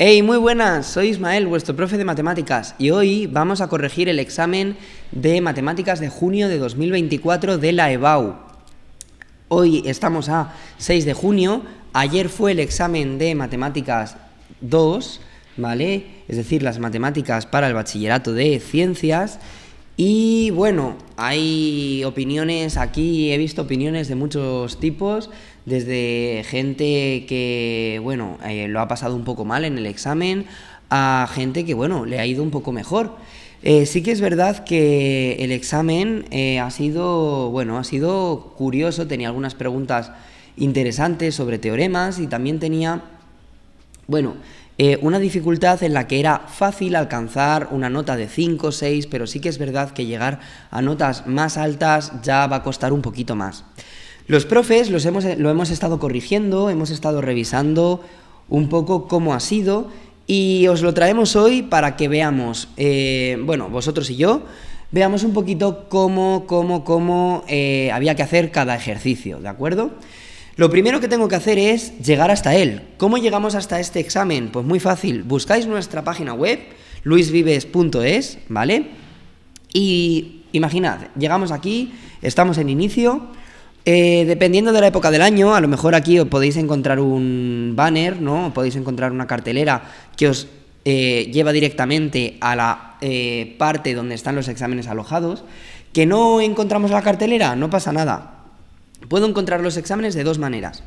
Hey, muy buenas, soy Ismael, vuestro profe de matemáticas, y hoy vamos a corregir el examen de matemáticas de junio de 2024 de la EBAU. Hoy estamos a 6 de junio, ayer fue el examen de matemáticas 2, ¿vale? Es decir, las matemáticas para el bachillerato de ciencias. Y bueno, hay opiniones aquí, he visto opiniones de muchos tipos, desde gente que, bueno, lo ha pasado un poco mal en el examen, a gente que, bueno, le ha ido un poco mejor. Sí que es verdad que el examen ha sido curioso, tenía algunas preguntas interesantes sobre teoremas y también tenía, una dificultad en la que era fácil alcanzar una nota de 5 o 6, pero sí que es verdad que llegar a notas más altas ya va a costar un poquito más. Los profes lo hemos estado corrigiendo, hemos estado revisando un poco cómo ha sido y os lo traemos hoy para que veamos, vosotros y yo, veamos un poquito cómo había que hacer cada ejercicio, ¿de acuerdo? Lo primero que tengo que hacer es llegar hasta él. ¿Cómo llegamos hasta este examen? Pues muy fácil, buscáis nuestra página web, luisvives.es, ¿vale? Y imaginad, llegamos aquí, estamos en inicio, dependiendo de la época del año, a lo mejor aquí os podéis encontrar un banner, ¿no? Podéis encontrar una cartelera que os lleva directamente a la parte donde están los exámenes alojados. ¿Que no encontramos la cartelera? No pasa nada. Puedo encontrar los exámenes de dos maneras.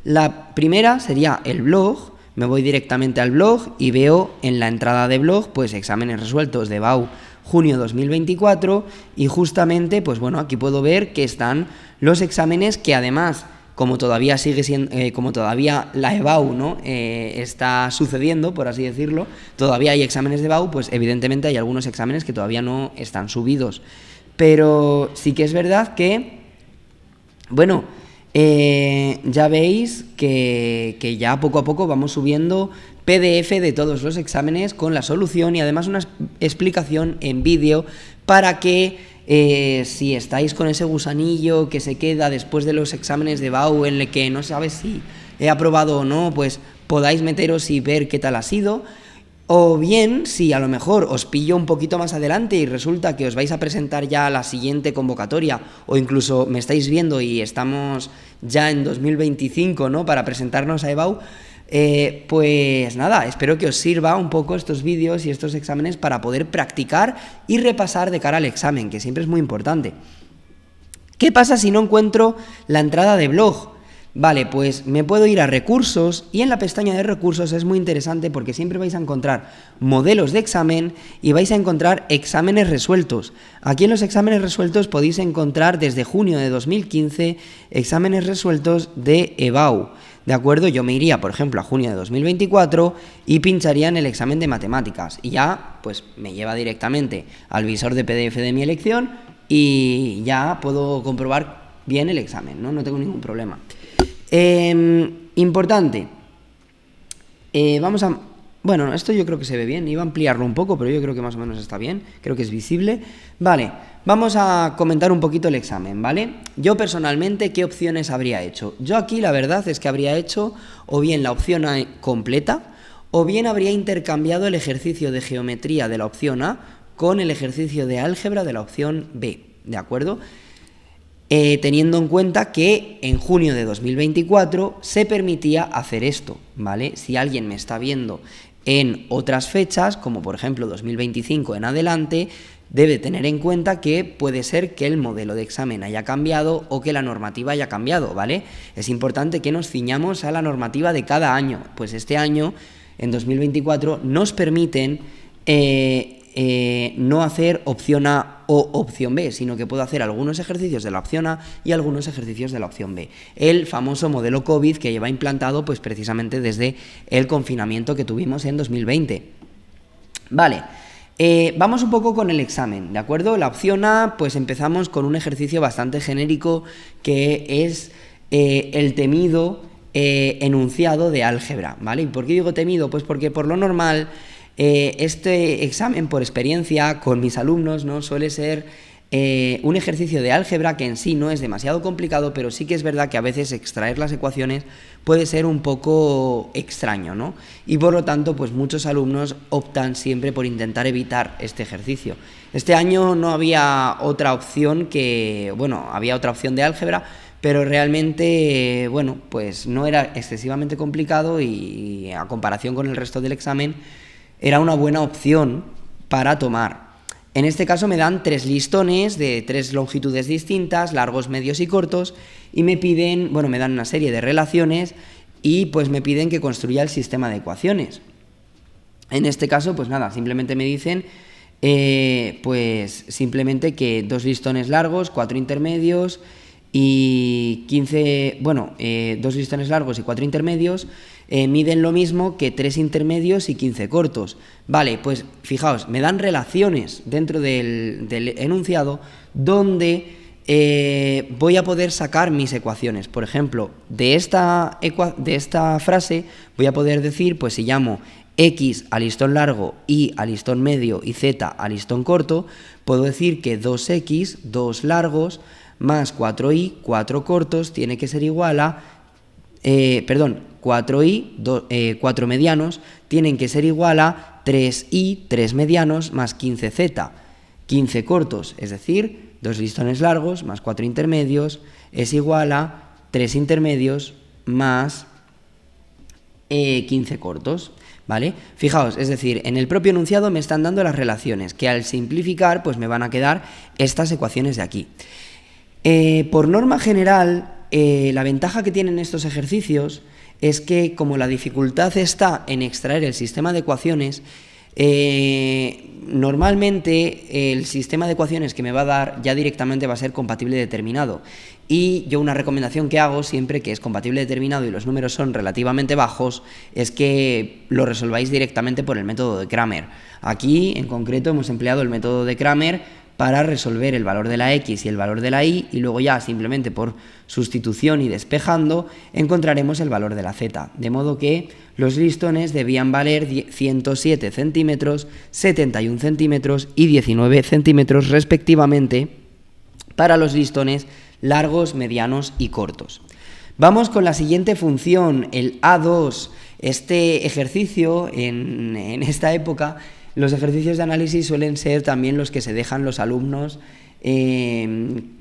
La primera sería el blog, me voy directamente al blog y veo en la entrada de blog, pues exámenes resueltos de BAU junio 2024 y justamente, pues bueno, aquí puedo ver que están los exámenes que además, como todavía sigue siendo, como todavía la EBAU, ¿no? Está sucediendo, por así decirlo, todavía hay exámenes de BAU, pues evidentemente hay algunos exámenes que todavía no están subidos. Pero sí que es verdad que ya veis que ya poco a poco vamos subiendo PDF de todos los exámenes con la solución y además una explicación en vídeo para que si estáis con ese gusanillo que se queda después de los exámenes de BAU en el que no sabes si he aprobado o no, pues podáis meteros y ver qué tal ha sido. O bien, si a lo mejor os pillo un poquito más adelante y resulta que os vais a presentar ya a la siguiente convocatoria o incluso me estáis viendo y estamos ya en 2025, ¿no? Para presentarnos a EBAU, pues nada, espero que os sirva un poco estos vídeos y estos exámenes para poder practicar y repasar de cara al examen, que siempre es muy importante. ¿Qué pasa si no encuentro la entrada de blog? Vale, pues me puedo ir a recursos y en la pestaña de recursos es muy interesante porque siempre vais a encontrar modelos de examen y vais a encontrar exámenes resueltos. Aquí en los exámenes resueltos podéis encontrar desde junio de 2015 exámenes resueltos de EBAU. ¿De acuerdo? Yo me iría, por ejemplo, a junio de 2024 y pincharía en el examen de matemáticas y ya pues me lleva directamente al visor de PDF de mi elección y ya puedo comprobar bien el examen, ¿no? No tengo ningún problema. Importante, esto yo creo que se ve bien, iba a ampliarlo un poco, pero yo creo que más o menos está bien, creo que es visible. Vale, vamos a comentar un poquito el examen, ¿vale? Yo personalmente, ¿qué opciones habría hecho? Yo aquí la verdad es que habría hecho o bien la opción A completa, o bien habría intercambiado el ejercicio de geometría de la opción A con el ejercicio de álgebra de la opción B, ¿de acuerdo? Teniendo en cuenta que en junio de 2024 se permitía hacer esto, ¿vale? Si alguien me está viendo en otras fechas, como por ejemplo 2025 en adelante, debe tener en cuenta que puede ser que el modelo de examen haya cambiado o que la normativa haya cambiado, ¿vale? Es importante que nos ciñamos a la normativa de cada año, pues este año, en 2024, nos permiten no hacer opción A o opción B, sino que puedo hacer algunos ejercicios de la opción A y algunos ejercicios de la opción B. El famoso modelo COVID que lleva implantado pues precisamente desde el confinamiento que tuvimos en 2020. Vale, vamos un poco con el examen, ¿de acuerdo? La opción A, pues empezamos con un ejercicio bastante genérico que es el temido enunciado de álgebra, ¿vale? ¿Y por qué digo temido? Pues porque por lo normal este examen, por experiencia con mis alumnos, ¿no? Suele ser un ejercicio de álgebra que en sí no es demasiado complicado, pero sí que es verdad que a veces extraer las ecuaciones puede ser un poco extraño, ¿no? Y por lo tanto, pues muchos alumnos optan siempre por intentar evitar este ejercicio. Este año no había otra opción había otra opción de álgebra, pero realmente, pues no era excesivamente complicado y a comparación con el resto del examen era una buena opción para tomar. En este caso me dan 3 listones de 3 longitudes distintas, largos, medios y cortos, y me dan una serie de relaciones y pues me piden que construya el sistema de ecuaciones. En este caso, pues nada, simplemente me dicen simplemente que 2 listones largos, 4 intermedios y 2 listones largos y 4 intermedios miden lo mismo que 3 intermedios y 15 cortos. Vale, pues fijaos, me dan relaciones dentro del enunciado donde voy a poder sacar mis ecuaciones. Por ejemplo, de esta frase voy a poder decir, pues si llamo X a listón largo, Y a listón medio y Z a listón corto, puedo decir que 2X, 2 largos, más 4Y, 4 cortos, tiene que ser igual a 4Y, 4 medianos, tienen que ser igual a 3Y, 3 medianos, más 15Z, 15 cortos, es decir, 2 listones largos más 4 intermedios es igual a 3 intermedios más 15 cortos, ¿vale? Fijaos, es decir, en el propio enunciado me están dando las relaciones, que al simplificar pues me van a quedar estas ecuaciones de aquí. Por norma general, la ventaja que tienen estos ejercicios es que como la dificultad está en extraer el sistema de ecuaciones, normalmente el sistema de ecuaciones que me va a dar ya directamente va a ser compatible determinado, y yo una recomendación que hago siempre que es compatible determinado y los números son relativamente bajos es que lo resolváis directamente por el método de Cramer. Aquí en concreto hemos empleado el método de Cramer para resolver el valor de la X y el valor de la Y, y luego ya simplemente por sustitución y despejando encontraremos el valor de la Z, de modo que los listones debían valer 107 centímetros, 71 centímetros y 19 centímetros respectivamente para los listones largos, medianos y cortos. Vamos con la siguiente función, el A2. Este ejercicio en esta época, los ejercicios de análisis suelen ser también los que se dejan los alumnos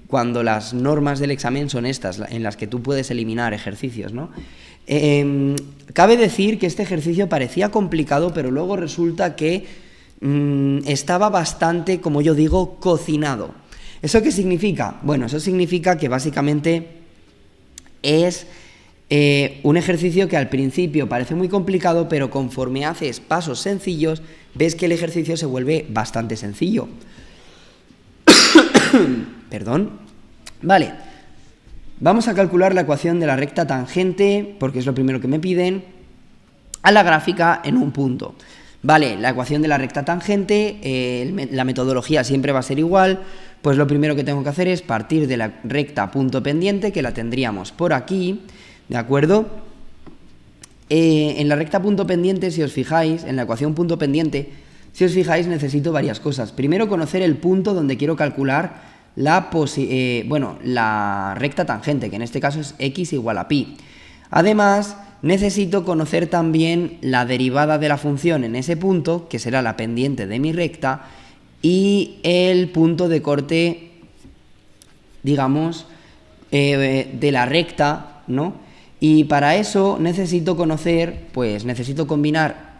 cuando las normas del examen son estas, en las que tú puedes eliminar ejercicios, ¿no? Cabe decir que este ejercicio parecía complicado, pero luego resulta que estaba bastante, como yo digo, cocinado. ¿Eso qué significa? Bueno, eso significa que básicamente es un ejercicio que al principio parece muy complicado, pero conforme haces pasos sencillos, ves que el ejercicio se vuelve bastante sencillo. Perdón. Vale. Vamos a calcular la ecuación de la recta tangente, porque es lo primero que me piden, a la gráfica en un punto. Vale, la ecuación de la recta tangente, la metodología siempre va a ser igual, pues lo primero que tengo que hacer es partir de la recta punto pendiente, que la tendríamos por aquí, ¿de acuerdo? En la recta punto pendiente, si os fijáis, en la ecuación punto pendiente, si os fijáis, necesito varias cosas. Primero, conocer el punto donde quiero calcular la recta tangente, que en este caso es x igual a pi. Además, necesito conocer también la derivada de la función en ese punto, que será la pendiente de mi recta, y el punto de corte, digamos, de la recta, ¿no? Y para eso necesito combinar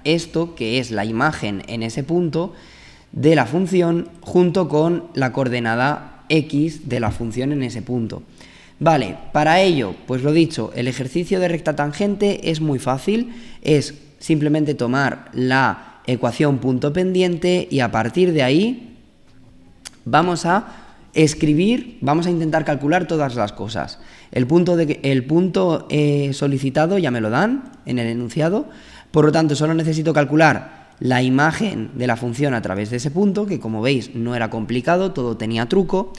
esto, que es la imagen en ese punto de la función, junto con la coordenada x de la función en ese punto. Vale, para ello, pues lo dicho, el ejercicio de recta tangente es muy fácil, es simplemente tomar la ecuación punto pendiente y a partir de ahí vamos a intentar calcular todas las cosas. El punto solicitado ya me lo dan en el enunciado, por lo tanto solo necesito calcular la imagen de la función a través de ese punto, que como veis no era complicado, todo tenía truco.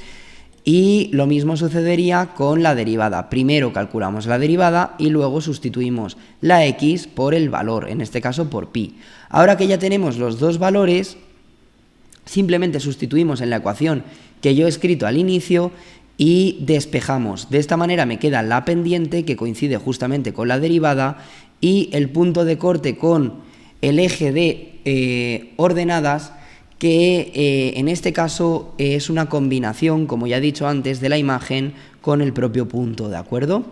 Y lo mismo sucedería con la derivada. Primero calculamos la derivada y luego sustituimos la x por el valor, en este caso por pi. Ahora que ya tenemos los dos valores, simplemente sustituimos en la ecuación que yo he escrito al inicio y despejamos. De esta manera me queda la pendiente, que coincide justamente con la derivada, y el punto de corte con el eje de ordenadas, que en este caso es una combinación, como ya he dicho antes, de la imagen con el propio punto, ¿de acuerdo?,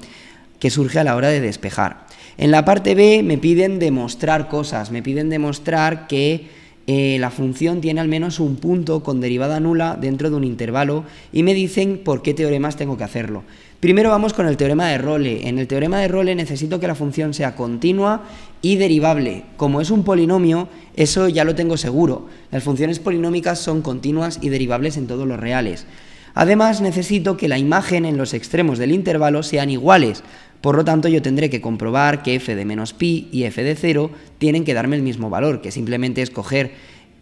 que surge a la hora de despejar. En la parte B me piden demostrar cosas, me piden demostrar que la función tiene al menos un punto con derivada nula dentro de un intervalo y me dicen por qué teoremas tengo que hacerlo. Primero vamos con el teorema de Rolle. En el teorema de Rolle necesito que la función sea continua y derivable. Como es un polinomio, eso ya lo tengo seguro. Las funciones polinómicas son continuas y derivables en todos los reales. Además, necesito que la imagen en los extremos del intervalo sean iguales. Por lo tanto, yo tendré que comprobar que f de menos pi y f de 0 tienen que darme el mismo valor, que simplemente es coger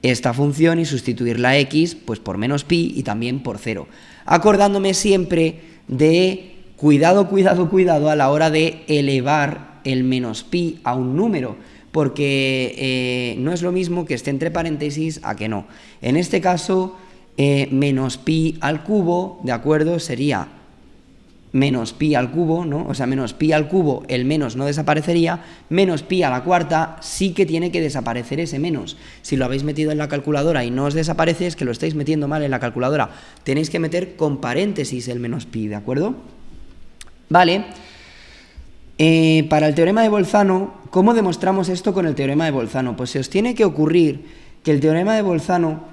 esta función y sustituir la x pues por menos pi y también por 0. Acordándome siempre de cuidado a la hora de elevar el menos pi a un número, porque no es lo mismo que esté entre paréntesis a que no. En este caso, menos pi al cubo, ¿de acuerdo?, sería menos pi al cubo, ¿no? O sea, menos pi al cubo, el menos no desaparecería, menos pi a la cuarta sí que tiene que desaparecer ese menos. Si lo habéis metido en la calculadora y no os desaparece, es que lo estáis metiendo mal en la calculadora. Tenéis que meter con paréntesis el menos pi, ¿de acuerdo? Vale. Para el teorema de Bolzano, ¿cómo demostramos esto con el teorema de Bolzano? Pues se os tiene que ocurrir que el teorema de Bolzano,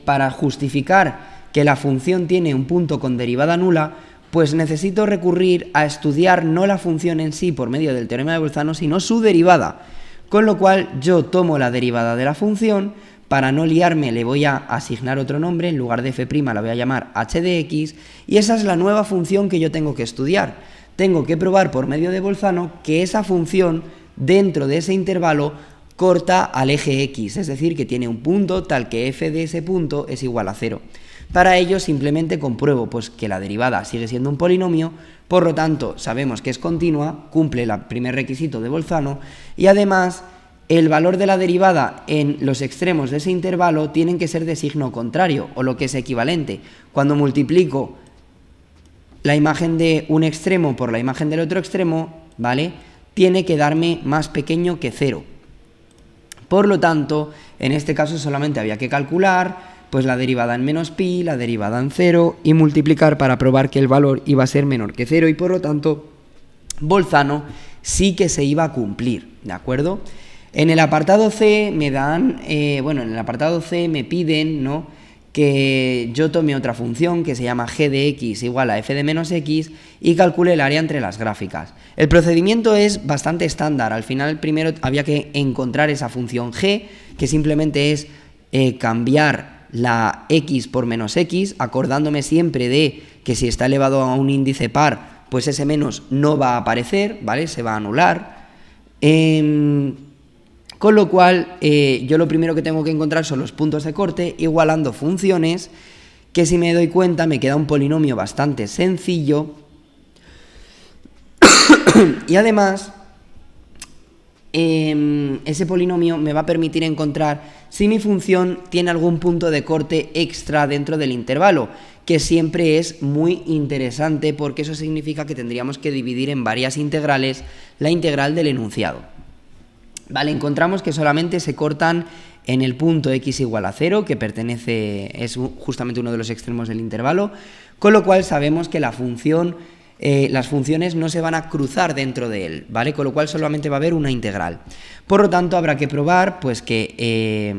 para justificar que la función tiene un punto con derivada nula, pues necesito recurrir a estudiar no la función en sí por medio del teorema de Bolzano, sino su derivada. Con lo cual yo tomo la derivada de la función, para no liarme le voy a asignar otro nombre, en lugar de f' la voy a llamar h de x, y esa es la nueva función que yo tengo que estudiar. Tengo que probar por medio de Bolzano que esa función dentro de ese intervalo corta al eje x, es decir, que tiene un punto tal que f de ese punto es igual a 0. Para ello simplemente compruebo pues, que la derivada sigue siendo un polinomio, por lo tanto sabemos que es continua, cumple el primer requisito de Bolzano, y además el valor de la derivada en los extremos de ese intervalo tienen que ser de signo contrario, o lo que es equivalente. Cuando multiplico la imagen de un extremo por la imagen del otro extremo, ¿vale?, tiene que darme más pequeño que 0. Por lo tanto, en este caso solamente había que calcular pues la derivada en menos pi, la derivada en 0 y multiplicar para probar que el valor iba a ser menor que 0 y por lo tanto Bolzano sí que se iba a cumplir, ¿de acuerdo? En el apartado C me dan, en el apartado C me piden, ¿no?, que yo tome otra función que se llama g de x igual a f de menos x y calcule el área entre las gráficas. El procedimiento es bastante estándar. Al final primero había que encontrar esa función g, que simplemente es cambiar la x por menos x, acordándome siempre de que si está elevado a un índice par, pues ese menos no va a aparecer, ¿vale?, se va a anular. Con lo cual, yo lo primero que tengo que encontrar son los puntos de corte, igualando funciones, que si me doy cuenta me queda un polinomio bastante sencillo. Y además, ese polinomio me va a permitir encontrar si mi función tiene algún punto de corte extra dentro del intervalo, que siempre es muy interesante porque eso significa que tendríamos que dividir en varias integrales la integral del enunciado. Vale, encontramos que solamente se cortan en el punto x igual a 0, que es justamente uno de los extremos del intervalo, con lo cual sabemos que las funciones no se van a cruzar dentro de él, ¿vale? Con lo cual solamente va a haber una integral. Por lo tanto, habrá que probar qué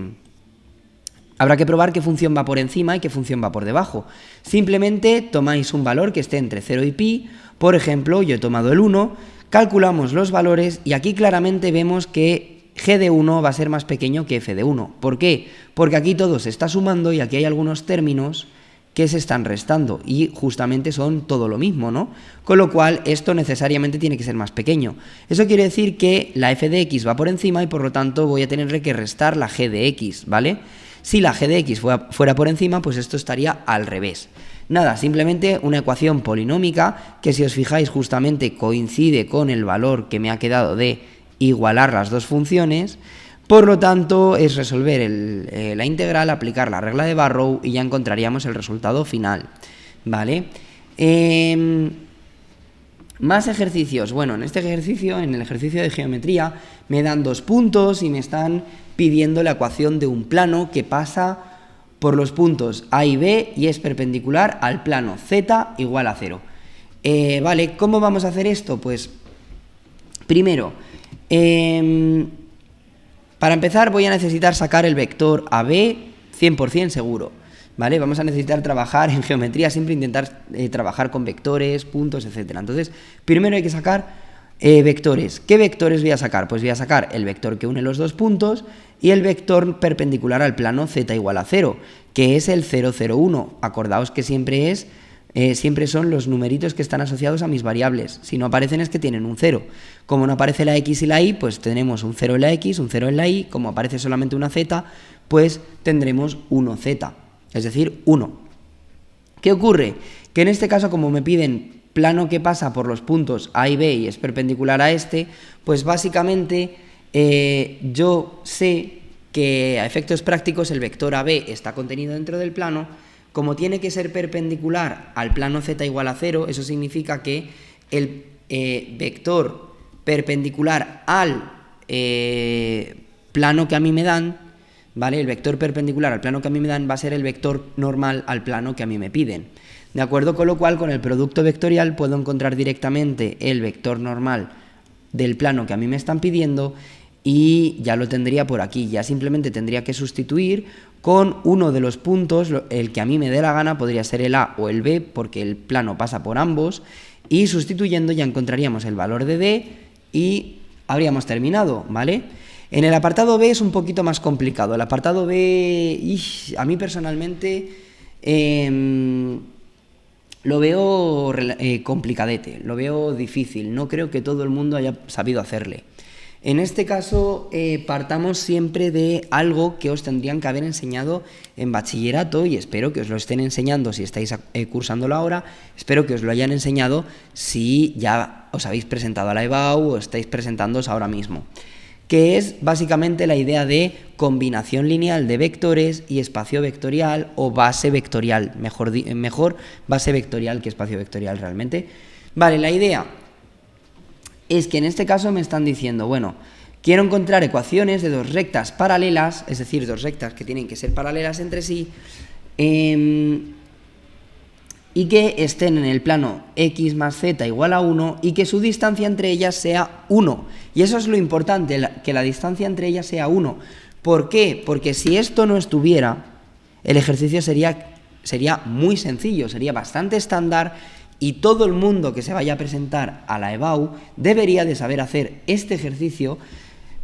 función va por encima y qué función va por debajo. Simplemente tomáis un valor que esté entre 0 y pi, por ejemplo, yo he tomado el 1, calculamos los valores y aquí claramente vemos que g de 1 va a ser más pequeño que f de 1. ¿Por qué? Porque aquí todo se está sumando y aquí hay algunos términos que se están restando y justamente son todo lo mismo, ¿no? Con lo cual esto necesariamente tiene que ser más pequeño. Eso quiere decir que la f de x va por encima y por lo tanto voy a tener que restar la g de x, ¿vale? Si la g de x fuera por encima, pues esto estaría al revés. Nada, simplemente una ecuación polinómica que si os fijáis justamente coincide con el valor que me ha quedado de igualar las dos funciones, Por lo tanto, es resolver la integral, aplicar la regla de Barrow y ya encontraríamos el resultado final, ¿vale? Más ejercicios. Bueno, en el ejercicio de geometría, me dan 2 puntos y me están pidiendo la ecuación de un plano que pasa por los puntos A y B y es perpendicular al plano Z igual a 0. Vale, ¿cómo vamos a hacer esto? Pues, primero, para empezar voy a necesitar sacar el vector AB 100% seguro, ¿vale? Vamos a necesitar trabajar en geometría, siempre intentar trabajar con vectores, puntos, etcétera. Entonces, primero hay que sacar vectores. ¿Qué vectores voy a sacar? Pues voy a sacar el vector que une los 2 puntos y el vector perpendicular al plano Z igual a 0, que es el 0, 0, 1. Acordaos que siempre son los numeritos que están asociados a mis variables. Si no aparecen es que tienen un 0. Como no aparece la X y la Y, pues tenemos un 0 en la X, un 0 en la Y. Como aparece solamente una Z, pues tendremos 1Z, es decir, 1. ¿Qué ocurre? Que en este caso, como me piden plano que pasa por los puntos A y B y es perpendicular a este, pues básicamente yo sé que a efectos prácticos el vector AB está contenido dentro del plano. Como tiene que ser perpendicular al plano Z igual a 0, eso significa que el vector perpendicular al plano que a mí me dan, ¿vale? El vector perpendicular al plano que a mí me dan va a ser el vector normal al plano que a mí me piden. ¿De acuerdo? Con lo cual, con el producto vectorial puedo encontrar directamente el vector normal del plano que a mí me están pidiendo y ya lo tendría por aquí. Ya simplemente tendría que sustituir con uno de los puntos, el que a mí me dé la gana, podría ser el A o el B, porque el plano pasa por ambos, y sustituyendo ya encontraríamos el valor de D y habríamos terminado, ¿vale? En el apartado B es un poquito más complicado. El apartado B, a mí personalmente lo veo complicadete, lo veo difícil. No creo que todo el mundo haya sabido hacerle. En este caso, partamos siempre de algo que os tendrían que haber enseñado en bachillerato y espero que os lo estén enseñando si estáis cursándolo ahora, espero que os lo hayan enseñado si ya os habéis presentado a la EBAU o estáis presentándoos ahora mismo, que es básicamente la idea de combinación lineal de vectores y espacio vectorial o base vectorial, mejor base vectorial que espacio vectorial realmente. Vale, la idea es que en este caso me están diciendo, bueno, quiero encontrar ecuaciones de 2 rectas paralelas, es decir, 2 rectas que tienen que ser paralelas entre sí, y que estén en el plano x más z igual a 1 y que su distancia entre ellas sea 1. Y eso es lo importante, que la distancia entre ellas sea 1. ¿Por qué? Porque si esto no estuviera, el ejercicio sería muy sencillo, sería bastante estándar y todo el mundo que se vaya a presentar a la EBAU debería de saber hacer este ejercicio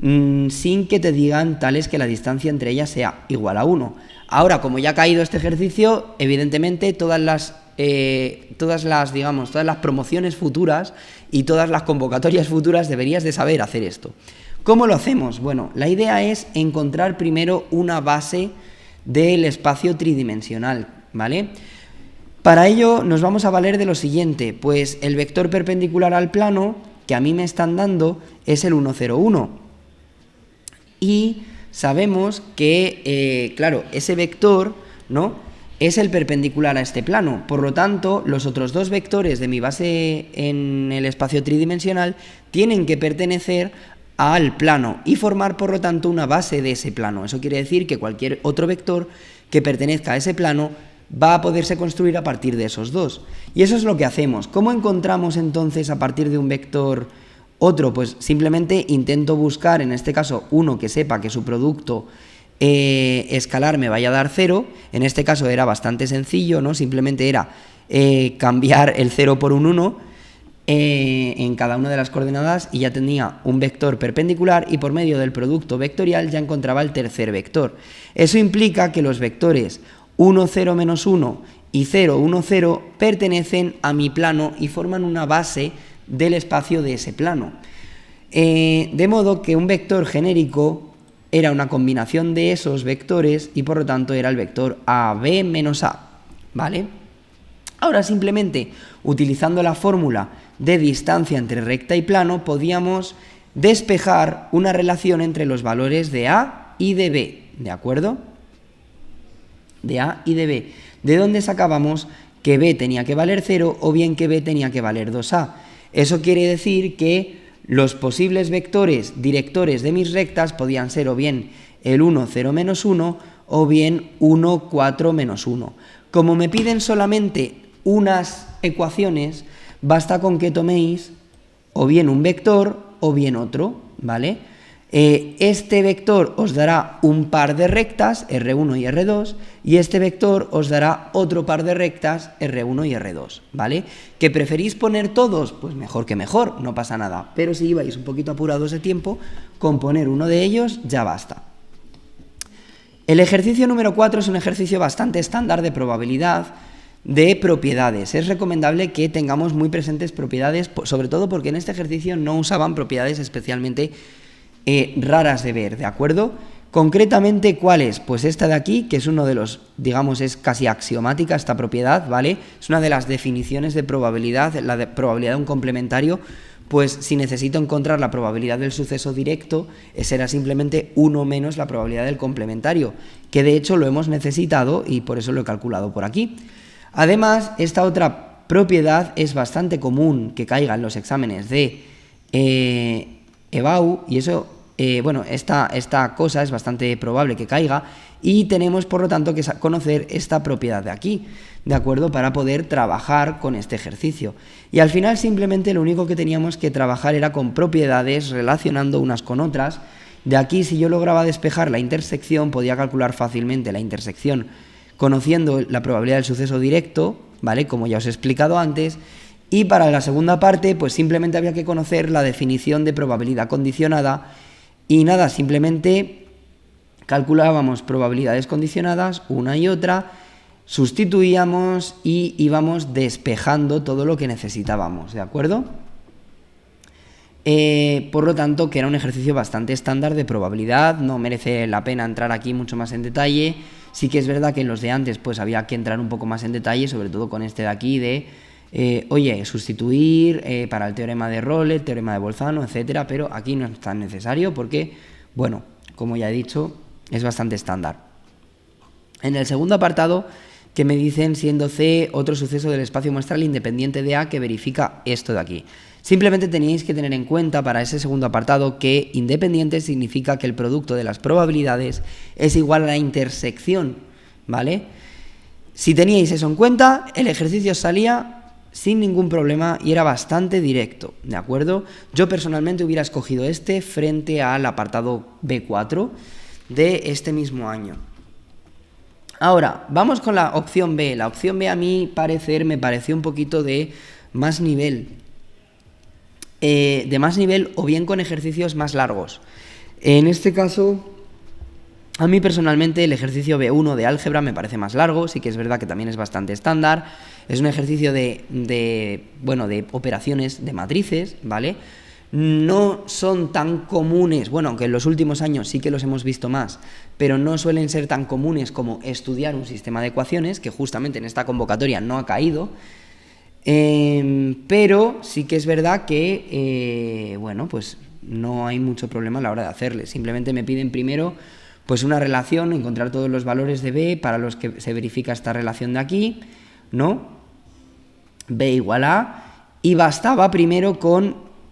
sin que te digan tales que la distancia entre ellas sea igual a 1. Ahora, como ya ha caído este ejercicio, evidentemente todas las promociones futuras y todas las convocatorias futuras deberías de saber hacer esto. ¿Cómo lo hacemos? Bueno, la idea es encontrar primero una base del espacio tridimensional, ¿vale? Para ello nos vamos a valer de lo siguiente, pues el vector perpendicular al plano que a mí me están dando es el 1, 0, 1. Y sabemos que, claro, ese vector, ¿no?, es el perpendicular a este plano. Por lo tanto, los otros 2 vectores de mi base en el espacio tridimensional tienen que pertenecer al plano y formar, por lo tanto, una base de ese plano. Eso quiere decir que cualquier otro vector que pertenezca a ese plano va a poderse construir a partir de esos 2. Y eso es lo que hacemos. ¿Cómo encontramos entonces a partir de un vector otro? Pues simplemente intento buscar, en este caso, uno que sepa que su producto escalar me vaya a dar 0. En este caso era bastante sencillo, ¿no? Simplemente era cambiar el 0 por un 1 en cada una de las coordenadas y ya tenía un vector perpendicular y por medio del producto vectorial ya encontraba el tercer vector. Eso implica que los vectores 1, 0, menos 1 y 0, 1, 0 pertenecen a mi plano y forman una base del espacio de ese plano. De modo que un vector genérico era una combinación de esos vectores y por lo tanto era el vector AB menos A, ¿vale? Ahora simplemente utilizando la fórmula de distancia entre recta y plano podíamos despejar una relación entre los valores de A y de B, ¿de acuerdo? De A y de B. ¿De dónde sacábamos que B tenía que valer 0 o bien que B tenía que valer 2A? Eso quiere decir que los posibles vectores directores de mis rectas podían ser o bien el 1, 0, menos 1 o bien 1, 4, menos 1. Como me piden solamente unas ecuaciones, basta con que toméis o bien un vector o bien otro, ¿vale? Este vector os dará un par de rectas, R1 y R2, y este vector os dará otro par de rectas, R1 y R2, ¿vale? ¿Que preferís poner todos? Pues mejor que mejor, no pasa nada, pero si ibais un poquito apurados de tiempo, con poner uno de ellos ya basta. El ejercicio número 4 es un ejercicio bastante estándar de probabilidad de propiedades. Es recomendable que tengamos muy presentes propiedades, sobre todo porque en este ejercicio no usaban propiedades especialmente raras de ver, ¿de acuerdo? Concretamente, ¿cuáles? Pues esta de aquí, que es uno de los, digamos, es casi axiomática esta propiedad, ¿vale? Es una de las definiciones de probabilidad, la de probabilidad de un complementario. Pues si necesito encontrar la probabilidad del suceso directo, será simplemente 1 menos la probabilidad del complementario, que de hecho lo hemos necesitado y por eso lo he calculado por aquí. Además, esta otra propiedad es bastante común que caiga en los exámenes de EBAU, y eso, bueno, esta cosa es bastante probable que caiga, y tenemos por lo tanto que conocer esta propiedad de aquí, ¿de acuerdo? Para poder trabajar con este ejercicio. Y al final simplemente lo único que teníamos que trabajar era con propiedades relacionando unas con otras. De aquí, si yo lograba despejar la intersección, podía calcular fácilmente la intersección conociendo la probabilidad del suceso directo, ¿vale? Como ya os he explicado antes. Y para la segunda parte, pues simplemente había que conocer la definición de probabilidad condicionada. Y nada, simplemente calculábamos probabilidades condicionadas, una y otra, sustituíamos y íbamos despejando todo lo que necesitábamos, ¿de acuerdo? Por lo tanto, que era un ejercicio bastante estándar de probabilidad, no merece la pena entrar aquí mucho más en detalle. Sí que es verdad que en los de antes pues había que entrar un poco más en detalle, sobre todo con este de aquí de, oye, sustituir para el teorema de Rowlett, teorema de Bolzano, etcétera, pero aquí no es tan necesario porque, bueno, como ya he dicho, es bastante estándar. En el segundo apartado, que me dicen siendo C otro suceso del espacio muestral independiente de A que verifica esto de aquí. Simplemente tenéis que tener en cuenta para ese segundo apartado que independiente significa que el producto de las probabilidades es igual a la intersección, ¿vale? Si teníais eso en cuenta, el ejercicio salía sin ningún problema y era bastante directo, ¿de acuerdo? Yo personalmente hubiera escogido este frente al apartado B4 de este mismo año. Ahora, vamos con la opción B. La opción B a mi parecer me pareció un poquito de más nivel. O bien con ejercicios más largos. En este caso, a mí personalmente el ejercicio B1 de álgebra me parece más largo, sí que es verdad que también es bastante estándar. Es un ejercicio de operaciones de matrices, ¿vale? No son tan comunes, bueno, aunque en los últimos años sí que los hemos visto más, pero no suelen ser tan comunes como estudiar un sistema de ecuaciones, que justamente en esta convocatoria no ha caído, pero sí que es verdad que, bueno, pues no hay mucho problema a la hora de hacerle. Simplemente me piden primero pues una relación, encontrar todos los valores de B para los que se verifica esta relación de aquí, ¿no? B igual a, y bastaba primero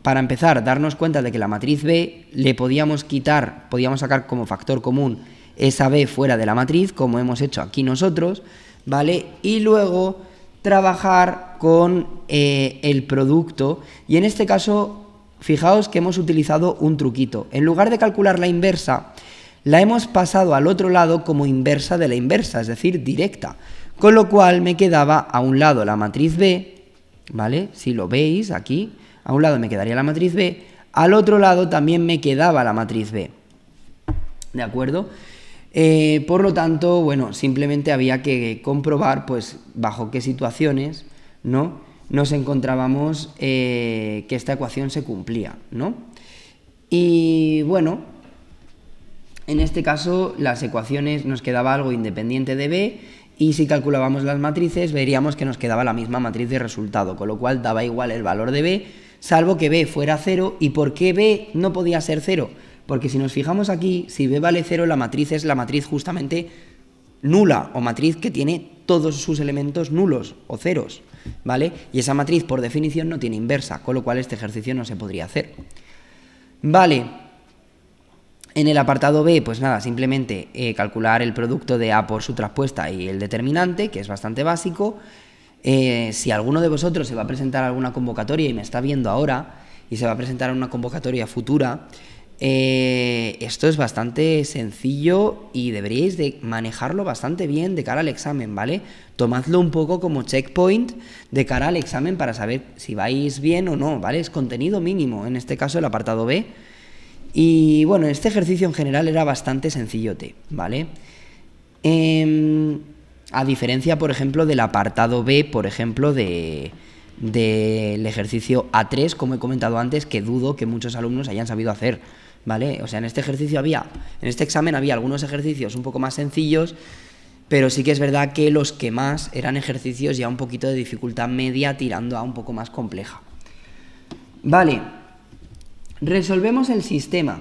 para empezar, darnos cuenta de que la matriz B le podíamos sacar como factor común esa B fuera de la matriz, como hemos hecho aquí nosotros, ¿vale? Y luego trabajar con el producto, y en este caso, fijaos que hemos utilizado un truquito. En lugar de calcular la inversa, la hemos pasado al otro lado como inversa de la inversa, es decir, directa. Con lo cual me quedaba a un lado la matriz B, ¿vale? Si lo veis aquí, a un lado me quedaría la matriz B, al otro lado también me quedaba la matriz B, ¿de acuerdo? Por lo tanto, bueno, simplemente había que comprobar, pues, bajo qué situaciones, ¿no?, nos encontrábamos que esta ecuación se cumplía, ¿no? Y, bueno, en este caso las ecuaciones nos quedaba algo independiente de B, y si calculábamos las matrices veríamos que nos quedaba la misma matriz de resultado, con lo cual daba igual el valor de B, salvo que b fuera 0. ¿Y por qué b no podía ser 0? Porque si nos fijamos aquí, si b vale 0, la matriz es la matriz justamente nula, o matriz que tiene todos sus elementos nulos o ceros, ¿vale? Y esa matriz, por definición, no tiene inversa, con lo cual este ejercicio no se podría hacer. Vale, en el apartado B, pues nada, simplemente calcular el producto de A por su traspuesta y el determinante, que es bastante básico. Si alguno de vosotros se va a presentar a alguna convocatoria y me está viendo ahora, y se va a presentar a una convocatoria futura, esto es bastante sencillo y deberíais de manejarlo bastante bien de cara al examen, ¿vale? Tomadlo un poco como checkpoint de cara al examen para saber si vais bien o no, ¿vale? Es contenido mínimo, en este caso el apartado B. Y bueno, este ejercicio en general era bastante sencillote, ¿vale? A diferencia, por ejemplo, del apartado B, por ejemplo, del ejercicio A3, como he comentado antes, que dudo que muchos alumnos hayan sabido hacer, ¿vale? O sea, en este examen había algunos ejercicios un poco más sencillos, pero sí que es verdad que los que más eran ejercicios ya un poquito de dificultad media tirando a un poco más compleja. Vale, resolvemos el sistema.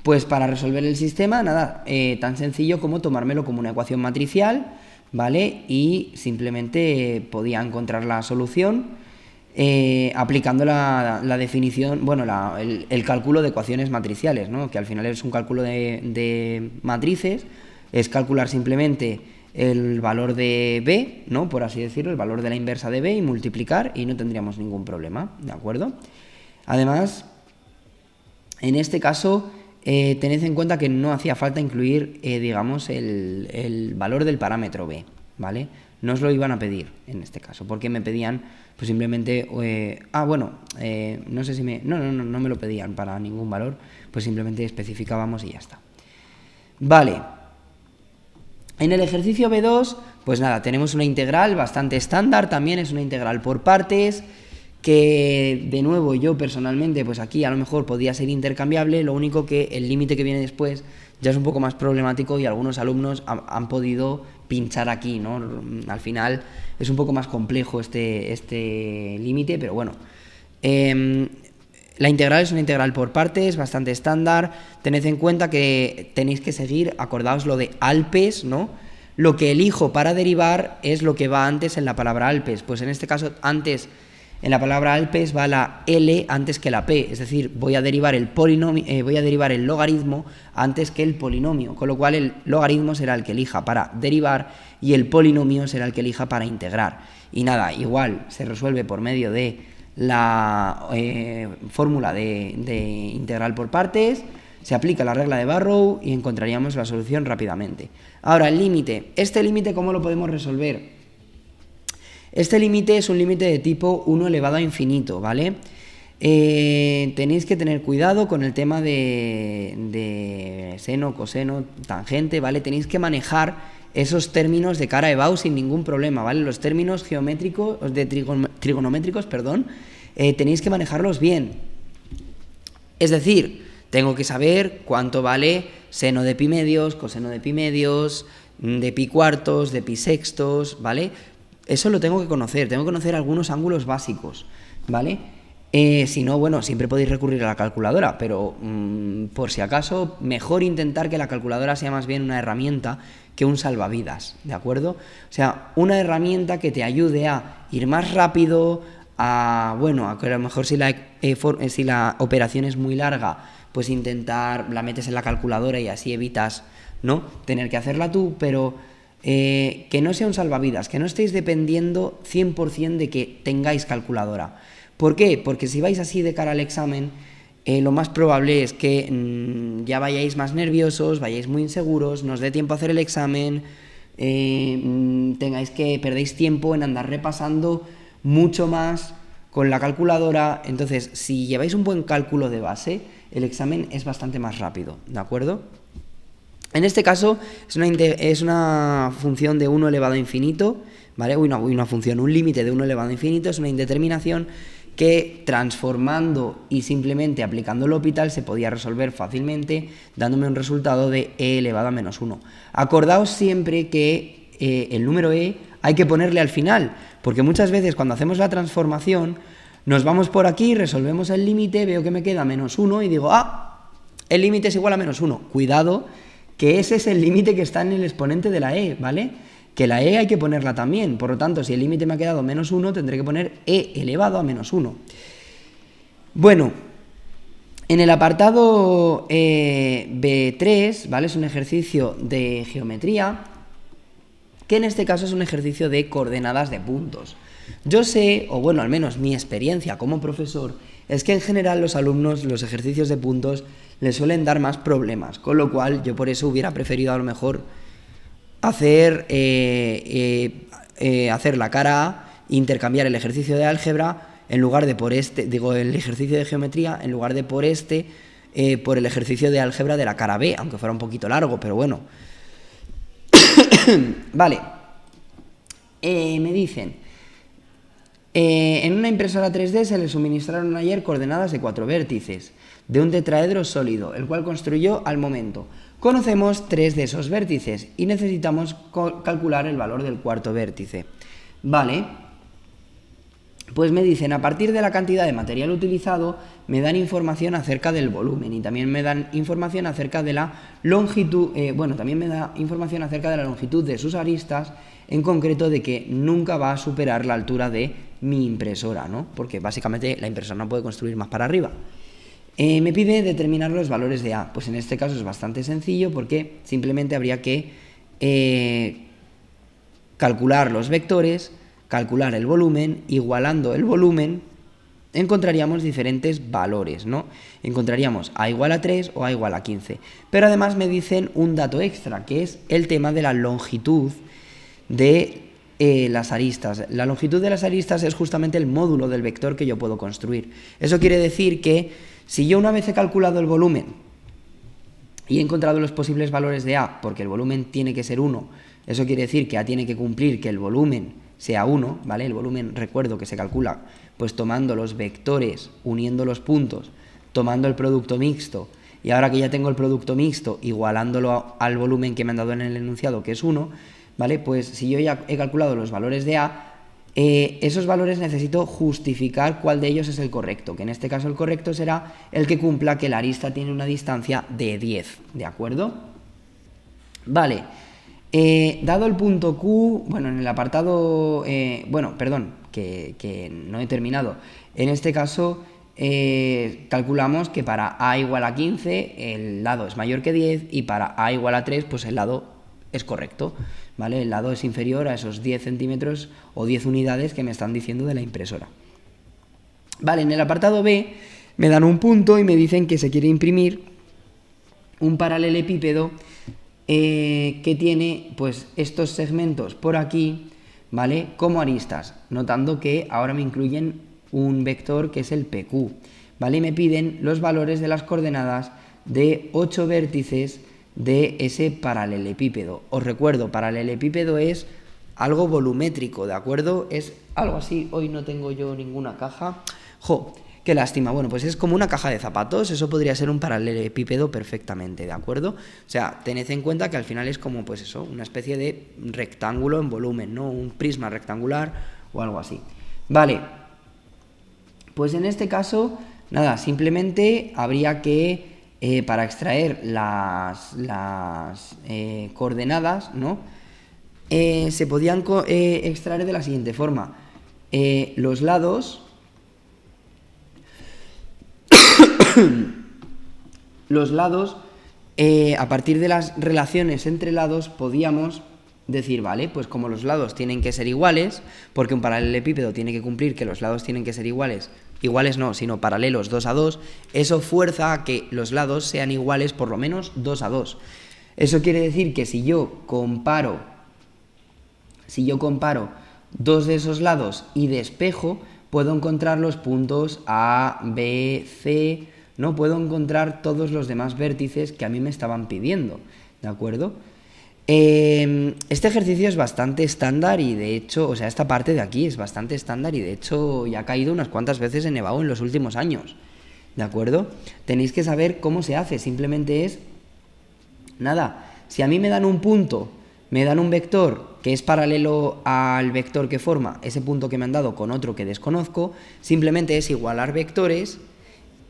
Pues para resolver el sistema, nada, tan sencillo como tomármelo como una ecuación matricial, ¿vale? Y simplemente podía encontrar la solución aplicando la definición, bueno, el cálculo de ecuaciones matriciales, ¿no? Que al final es un cálculo de matrices, es calcular simplemente el valor de B, ¿no? Por así decirlo, el valor de la inversa de B y multiplicar y no tendríamos ningún problema, ¿de acuerdo? Además, en este caso, tened en cuenta que no hacía falta incluir, digamos, el valor del parámetro B, ¿vale? No os lo iban a pedir en este caso, porque me pedían, pues simplemente, no sé si no me lo pedían para ningún valor, pues simplemente especificábamos y ya está. Vale, en el ejercicio B2, pues nada, tenemos una integral bastante estándar, también es una integral por partes, que de nuevo yo personalmente, pues aquí a lo mejor podía ser intercambiable, lo único que el límite que viene después ya es un poco más problemático y algunos alumnos han podido pinchar aquí, ¿no? Al final es un poco más complejo este límite, pero bueno. La integral es una integral por partes, bastante estándar. Tened en cuenta que tenéis que seguir, acordaos lo de Alpes, ¿no? Lo que elijo para derivar es lo que va antes en la palabra Alpes. Pues en este caso, antes, en la palabra Alpes va la L antes que la P, es decir, voy a derivar el logaritmo antes que el polinomio, con lo cual el logaritmo será el que elija para derivar y el polinomio será el que elija para integrar. Y nada, igual se resuelve por medio de la fórmula de integral por partes, se aplica la regla de Barrow y encontraríamos la solución rápidamente. Ahora, el límite. ¿Este límite cómo lo podemos resolver? Este límite es un límite de tipo 1 elevado a infinito, ¿vale? Tenéis que tener cuidado con el tema de seno, coseno, tangente, ¿vale? Tenéis que manejar esos términos de cara a EBAU sin ningún problema, ¿vale? Los términos geométricos, trigonométricos, tenéis que manejarlos bien. Es decir, tengo que saber cuánto vale seno de pi medios, coseno de pi medios, de pi cuartos, de pi sextos, ¿vale? Eso lo tengo que conocer algunos ángulos básicos, ¿vale? Si no, bueno, siempre podéis recurrir a la calculadora, pero por si acaso, mejor intentar que la calculadora sea más bien una herramienta que un salvavidas, ¿de acuerdo? O sea, una herramienta que te ayude a ir más rápido, a que a lo mejor si la operación es muy larga, pues intentar, la metes en la calculadora y así evitas, ¿no?, tener que hacerla tú, pero que no sea un salvavidas, que no estéis dependiendo 100% de que tengáis calculadora. ¿Por qué? Porque si vais así de cara al examen, lo más probable es que ya vayáis más nerviosos, vayáis muy inseguros, no os dé tiempo a hacer el examen, perdéis tiempo en andar repasando mucho más con la calculadora. Entonces, si lleváis un buen cálculo de base, el examen es bastante más rápido, ¿de acuerdo? En este caso es una función de 1 elevado a infinito, ¿vale? Un límite de 1 elevado a infinito, es una indeterminación que transformando y simplemente aplicando el L'Hopital se podía resolver fácilmente dándome un resultado de e elevado a menos 1. Acordaos siempre que el número e hay que ponerle al final, porque muchas veces cuando hacemos la transformación Nos vamos por aquí, resolvemos el límite, veo que me queda -1 y digo, el límite es igual a -1. Cuidado, que ese es el límite que está en el exponente de la e, ¿vale? Que la e hay que ponerla también, por lo tanto, si el límite me ha quedado -1, tendré que poner e elevado a -1. Bueno, en el apartado B3, ¿vale? Es un ejercicio de geometría, que en este caso es un ejercicio de coordenadas de puntos. Yo sé, o bueno, al menos mi experiencia como profesor, es que en general los alumnos los ejercicios de puntos les suelen dar más problemas, con lo cual yo por eso hubiera preferido a lo mejor hacer la cara A, intercambiar el ejercicio de álgebra en lugar de por el ejercicio de geometría, en lugar de por el ejercicio de álgebra de la cara B, aunque fuera un poquito largo, pero bueno. Vale. Me dicen, en una impresora 3D se le suministraron ayer coordenadas de 4 vértices de un tetraedro sólido, el cual construyó al momento. Conocemos 3 de esos vértices y necesitamos calcular el valor del cuarto vértice. Vale, pues me dicen, a partir de la cantidad de material utilizado, me dan información acerca del volumen y también me dan información acerca de la longitud, también me da información acerca de la longitud de sus aristas, en concreto de que nunca va a superar la altura de mi impresora, ¿no? Porque básicamente la impresora no puede construir más para arriba. Me pide determinar los valores de A. Pues en este caso es bastante sencillo porque simplemente habría que calcular los vectores, calcular el volumen, igualando el volumen, encontraríamos diferentes valores, ¿no? Encontraríamos A igual a 3 o A igual a 15. Pero además me dicen un dato extra, que es el tema de la longitud de las aristas. La longitud de las aristas es justamente el módulo del vector que yo puedo construir. Eso quiere decir que si yo una vez he calculado el volumen y he encontrado los posibles valores de A, porque el volumen tiene que ser 1, eso quiere decir que A tiene que cumplir que el volumen sea 1, ¿vale? El volumen, recuerdo que se calcula pues tomando los vectores, uniendo los puntos, tomando el producto mixto, y ahora que ya tengo el producto mixto, igualándolo al volumen que me han dado en el enunciado, que es 1, ¿vale? Pues si yo ya he calculado los valores de A, esos valores necesito justificar cuál de ellos es el correcto, que en este caso el correcto será el que cumpla que la arista tiene una distancia de 10, ¿de acuerdo? Vale, dado el punto Q, bueno, en el apartado, que no he terminado, en este caso calculamos que para A igual a 15 el lado es mayor que 10 y para A igual a 3 pues el lado es correcto, ¿vale? El lado es inferior a esos 10 centímetros o 10 unidades que me están diciendo de la impresora. Vale, en el apartado B me dan un punto y me dicen que se quiere imprimir un paralelepípedo que tiene pues estos segmentos por aquí, ¿vale? Como aristas, notando que ahora me incluyen un vector que es el PQ, ¿vale? Y me piden los valores de las coordenadas de 8 vértices de ese paralelepípedo. Os recuerdo, paralelepípedo es algo volumétrico, ¿de acuerdo? Es algo así. Hoy no tengo yo ninguna caja. ¡Jo! ¡Qué lástima! Bueno, pues es como una caja de zapatos, eso podría ser un paralelepípedo perfectamente, ¿de acuerdo? O sea, tened en cuenta que al final es como, pues eso, una especie de rectángulo en volumen, ¿no? Un prisma rectangular o algo así. Vale, pues en este caso, nada, simplemente habría que, para extraer las coordenadas, ¿no? Se podían extraer de la siguiente forma. Los lados... Los lados, a partir de las relaciones entre lados, podíamos decir, vale, pues como los lados tienen que ser iguales, porque un paralelepípedo tiene que cumplir que los lados tienen que ser iguales no, sino paralelos 2 a 2, eso fuerza a que los lados sean iguales por lo menos 2 a 2. Eso quiere decir que si yo comparo dos de esos lados y despejo, puedo encontrar los puntos A, B, C, ¿no? Puedo encontrar todos los demás vértices que a mí me estaban pidiendo, ¿de acuerdo? Este ejercicio es bastante estándar y de hecho, o sea, esta parte de aquí es bastante estándar y de hecho ya ha caído unas cuantas veces en EBAU en los últimos años, ¿de acuerdo? Tenéis que saber cómo se hace, simplemente es, nada, si a mí me dan un punto me dan un vector que es paralelo al vector que forma ese punto que me han dado con otro que desconozco, simplemente es igualar vectores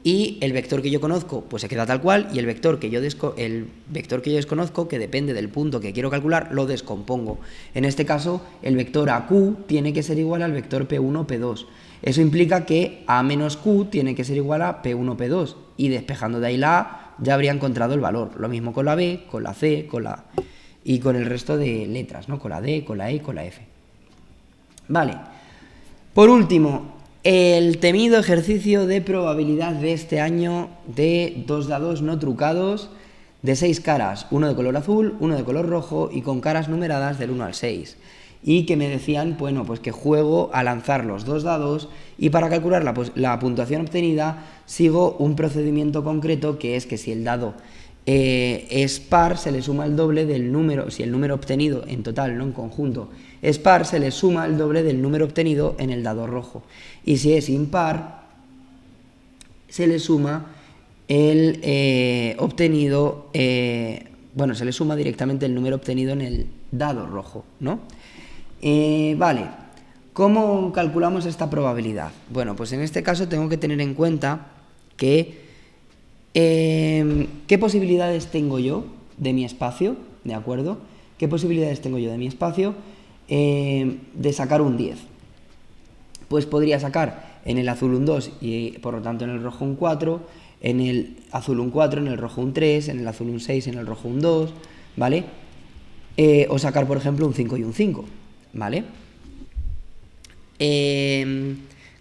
y el vector que yo conozco pues se queda tal cual y el vector que yo desconozco, que depende del punto que quiero calcular, lo descompongo. En este caso, el vector AQ tiene que ser igual al vector P1, P2. Eso implica que A menos Q tiene que ser igual a P1, P2 y despejando de ahí la A ya habría encontrado el valor. Lo mismo con la B, con la C, y con el resto de letras, ¿no? Con la D, con la E y con la F. Vale. Por último, el temido ejercicio de probabilidad de este año de 2 dados no trucados de 6 caras, uno de color azul, uno de color rojo y con caras numeradas del 1 al 6. Y que me decían, bueno, pues que juego a lanzar los 2 dados y para calcular la puntuación obtenida sigo un procedimiento concreto que es que si el dado es par, se le suma el doble del número, si el número obtenido en total, no en conjunto, es par, se le suma el doble del número obtenido en el dado rojo. Y si es impar, se le suma el obtenido, bueno, se le suma directamente el número obtenido en el dado rojo, ¿no? Vale, ¿cómo calculamos esta probabilidad? Bueno, pues en este caso tengo que tener en cuenta que ¿qué posibilidades tengo yo de mi espacio? ¿De acuerdo? ¿Qué posibilidades tengo yo de mi espacio de sacar un 10? Pues podría sacar en el azul un 2 y por lo tanto en el rojo un 4, en el azul un 4, en el rojo un 3, en el azul un 6, en el rojo un 2, ¿vale? O sacar, por ejemplo, un 5 y un 5, ¿vale?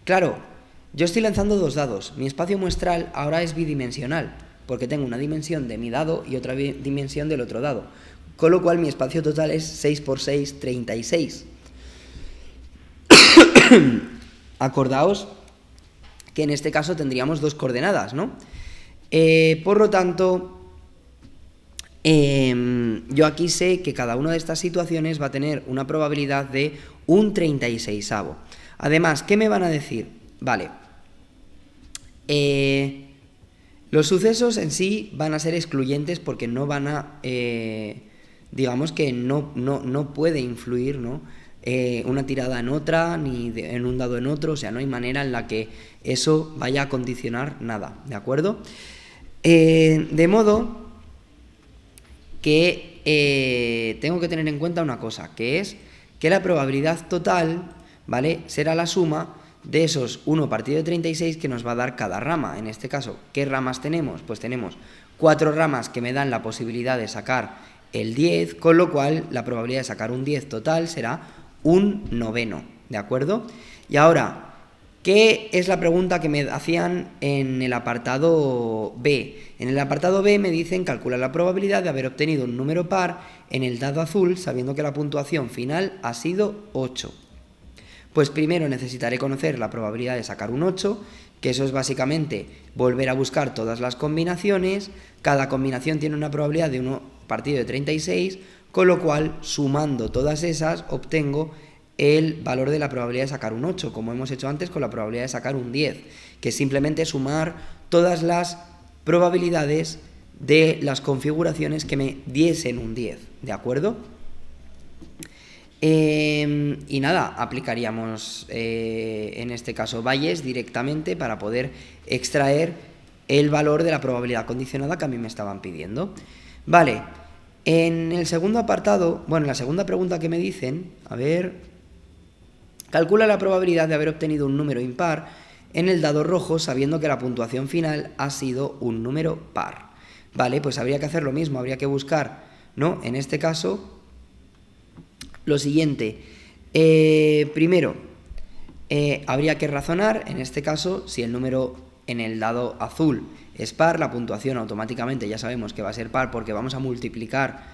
Claro, yo estoy lanzando 2 dados. Mi espacio muestral ahora es bidimensional, porque tengo una dimensión de mi dado y otra dimensión del otro dado. Con lo cual mi espacio total es 6 por 6, 36. Acordaos que en este caso tendríamos 2 coordenadas, ¿no? Por lo tanto, yo aquí sé que cada una de estas situaciones va a tener una probabilidad de un 36avo. Además, ¿qué me van a decir? Vale, los sucesos en sí van a ser excluyentes porque no van a, digamos que no puede influir, ¿no? Una tirada en otra, ni en un dado en otro, o sea, no hay manera en la que eso vaya a condicionar nada, ¿de acuerdo? De modo que tengo que tener en cuenta una cosa, que es que la probabilidad total, ¿vale?, será la suma de esos 1 partido de 36 que nos va a dar cada rama. En este caso, ¿qué ramas tenemos? Pues tenemos 4 ramas que me dan la posibilidad de sacar el 10, con lo cual la probabilidad de sacar un 10 total será un noveno, ¿de acuerdo? Y ahora, ¿qué es la pregunta que me hacían en el apartado B? En el apartado B me dicen calcula la probabilidad de haber obtenido un número par en el dado azul sabiendo que la puntuación final ha sido 8. Pues primero necesitaré conocer la probabilidad de sacar un 8, que eso es básicamente volver a buscar todas las combinaciones. Cada combinación tiene una probabilidad de 1 partido de 36, con lo cual, sumando todas esas, obtengo el valor de la probabilidad de sacar un 8, como hemos hecho antes con la probabilidad de sacar un 10, que es simplemente sumar todas las probabilidades de las configuraciones que me diesen un 10, ¿de acuerdo? Y nada, aplicaríamos en este caso Bayes directamente para poder extraer el valor de la probabilidad condicionada que a mí me estaban pidiendo. Vale, en el segundo apartado, bueno, en la segunda pregunta que me dicen, a ver, calcula la probabilidad de haber obtenido un número impar en el dado rojo sabiendo que la puntuación final ha sido un número par. Vale, pues habría que hacer lo mismo, habría que buscar, ¿no? En este caso, lo siguiente, primero, habría que razonar, en este caso, si el número en el dado azul es par, la puntuación automáticamente ya sabemos que va a ser par porque vamos a multiplicar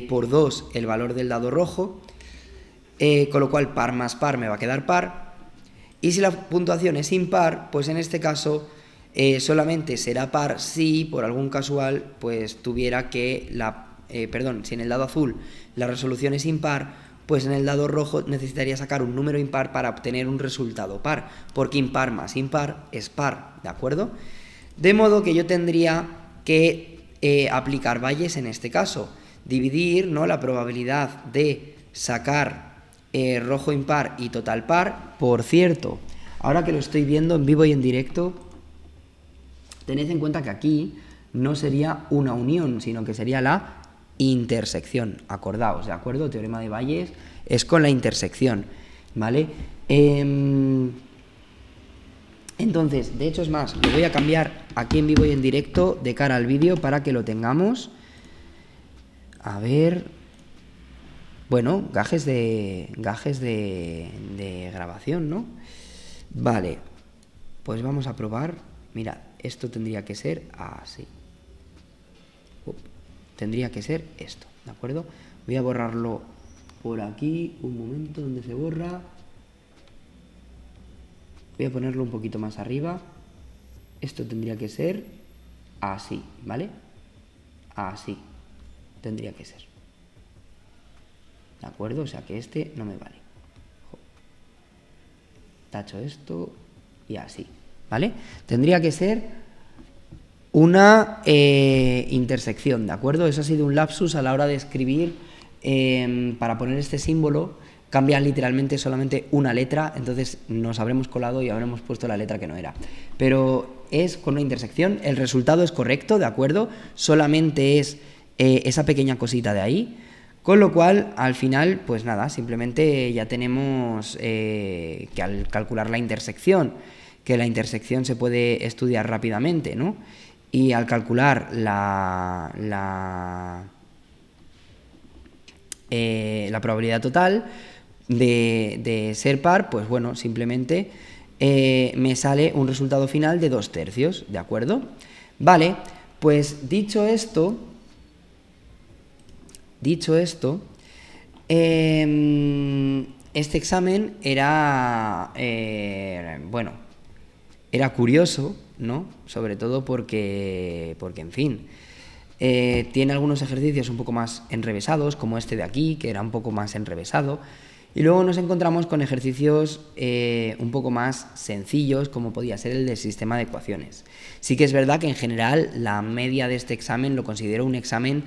por 2 el valor del dado rojo, con lo cual par más par me va a quedar par, y si la puntuación es impar, pues en este caso solamente será par si por algún casual pues tuviera que si en el dado azul la resolución es impar, pues en el dado rojo necesitaría sacar un número impar para obtener un resultado par, porque impar más impar es par, ¿de acuerdo? De modo que yo tendría que aplicar Bayes en este caso. Dividir, ¿no?, la probabilidad de sacar rojo impar y total par. Por cierto, ahora que lo estoy viendo en vivo y en directo, tened en cuenta que aquí no sería una unión, sino que sería la intersección. Acordaos, ¿de acuerdo? Teorema de Bayes es con la intersección, ¿vale? Entonces, de hecho es más, lo voy a cambiar aquí en vivo y en directo de cara al vídeo para que lo tengamos. A ver... Bueno, gajes de grabación, ¿no? Vale, pues vamos a probar. Mira, esto tendría que ser así. Tendría que ser esto, ¿de acuerdo? Voy a borrarlo por aquí, un momento, donde se borra. Voy a ponerlo un poquito más arriba. Esto tendría que ser así, ¿vale? Así tendría que ser. ¿De acuerdo? O sea que este no me vale. Tacho esto y así, ¿vale? Tendría que ser una intersección, ¿de acuerdo? Eso ha sido un lapsus a la hora de escribir. Para poner este símbolo cambian literalmente solamente una letra, entonces nos habremos colado y habremos puesto la letra que no era. Pero es con una intersección, el resultado es correcto, ¿de acuerdo? Solamente es esa pequeña cosita de ahí. Con lo cual, al final, pues nada, simplemente ya tenemos que al calcular la intersección, que la intersección se puede estudiar rápidamente, ¿no? Y al calcular la probabilidad total de ser par, pues bueno, simplemente me sale un resultado final de 2/3, ¿de acuerdo? Vale, pues dicho esto, este examen era, bueno, era curioso, ¿no? Sobre todo porque en fin, tiene algunos ejercicios un poco más enrevesados, como este de aquí, que era un poco más enrevesado, y luego nos encontramos con ejercicios un poco más sencillos, como podía ser el del sistema de ecuaciones. Sí que es verdad que en general la media de este examen lo considero un examen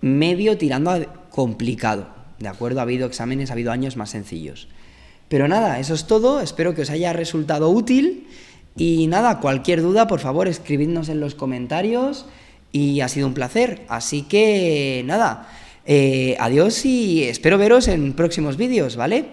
medio tirando a complicado, ¿de acuerdo? Ha habido años más sencillos. Pero nada, eso es todo, espero que os haya resultado útil. Y nada, cualquier duda, por favor, escribidnos en los comentarios y ha sido un placer. Así que nada, adiós y espero veros en próximos vídeos, ¿vale?